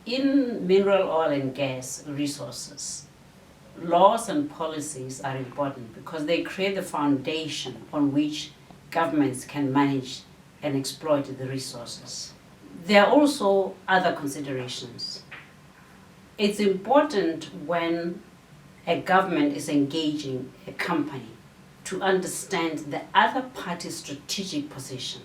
In mineral oil and gas resources, laws and policies are important because they create the foundation on which governments can manage and exploit the resources. There are also other considerations. It's important when a government is engaging a company to understand the other party's strategic position.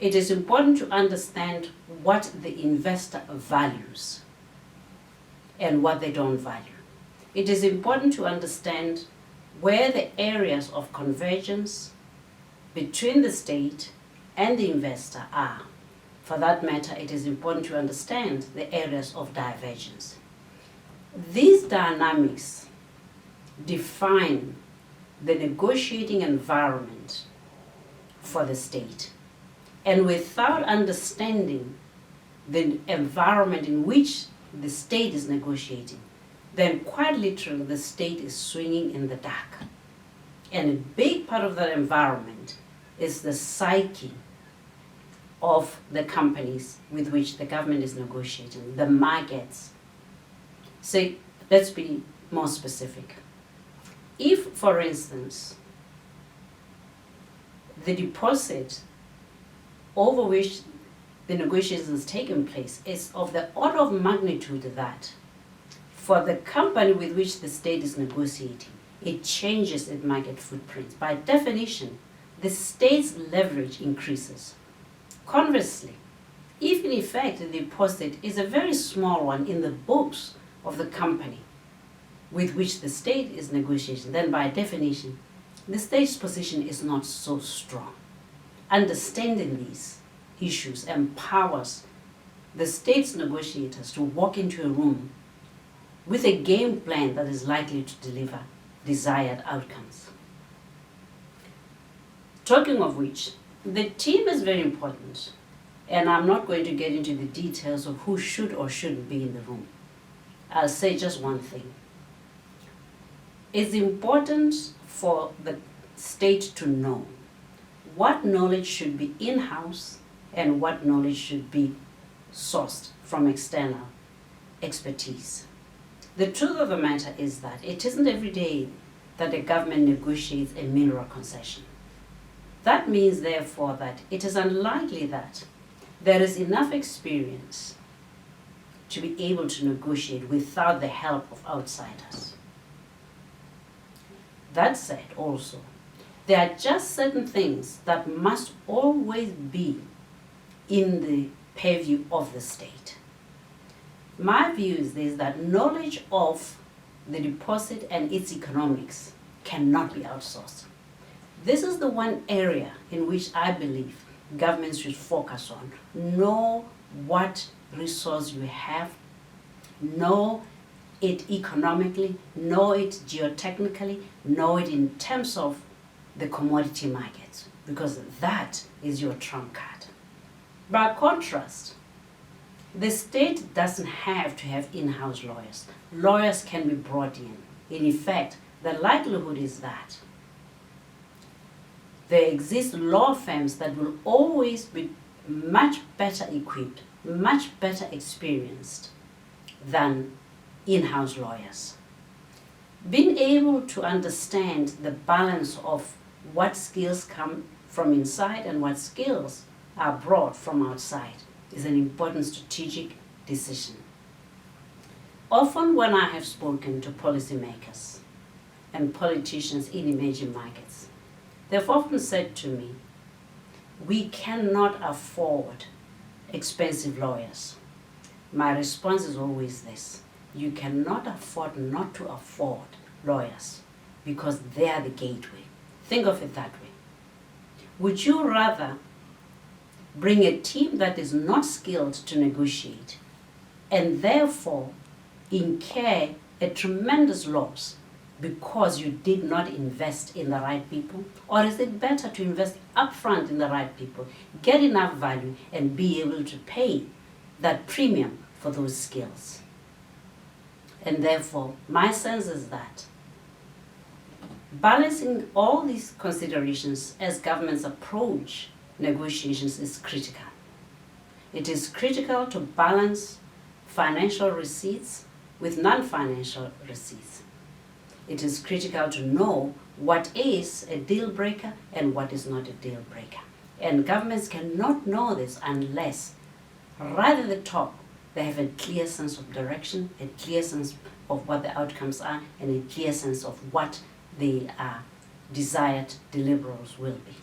It is important to understand what the investor values and what they don't value. It is important to understand where the areas of convergence between the state and the investor are. For that matter, it is important to understand the areas of divergence. These dynamics define the negotiating environment for the state. And without understanding the environment in which the state is negotiating, then quite literally the state is swinging in the dark. And a big part of that environment is the psyche of the companies with which the government is negotiating, the markets. So let's be more specific. If, for instance, the deposit over which the negotiations is taking place is of the order of magnitude that for the company with which the state is negotiating, it changes its market footprint. By definition, the state's leverage increases. Conversely, if in effect the deposit is a very small one in the books of the company with which the state is negotiating, then by definition, the state's position is not so strong. Understanding these issues empowers the state's negotiators to walk into a room with a game plan that is likely to deliver desired outcomes. Talking of which, the team is very important, and I'm not going to get into the details of who should or shouldn't be in the room. I'll say just one thing. It's important for the state to know what knowledge should be in-house and what knowledge should be sourced from external expertise. The truth of the matter is that it isn't every day that the government negotiates a mineral concession. That means, therefore, that it is unlikely that there is enough experience to be able to negotiate without the help of outsiders. That said, also, there are just certain things that must always be in the purview of the state. My view is this, that knowledge of the deposit and its economics cannot be outsourced. This is the one area in which I believe governments should focus on. Know what resource you have, know it economically, know it geotechnically, know it in terms of the commodity market, because that is your trump card. By contrast, the state doesn't have to have in-house lawyers. Lawyers can be brought in. In effect, the likelihood is that there exist law firms that will always be much better equipped, much better experienced than in-house lawyers. Being able to understand the balance of what skills come from inside and what skills are brought from outside is an important strategic decision. Often when I have spoken to policymakers and politicians in emerging markets, they've often said to me, we cannot afford expensive lawyers. My response is always this: you cannot afford not to afford lawyers because they are the gateway. Think of it that way. Would you rather bring a team that is not skilled to negotiate and therefore incur a tremendous loss because you did not invest in the right people? Or is it better to invest upfront in the right people, get enough value, and be able to pay that premium for those skills? And therefore, my sense is that balancing all these considerations as governments approach negotiations is critical. It is critical to balance financial receipts with non-financial receipts. It is critical to know what is a deal breaker and what is not a deal breaker. And governments cannot know this unless, right at the top, they have a clear sense of direction, a clear sense of what the outcomes are, and a clear sense of what the desired deliverables will be.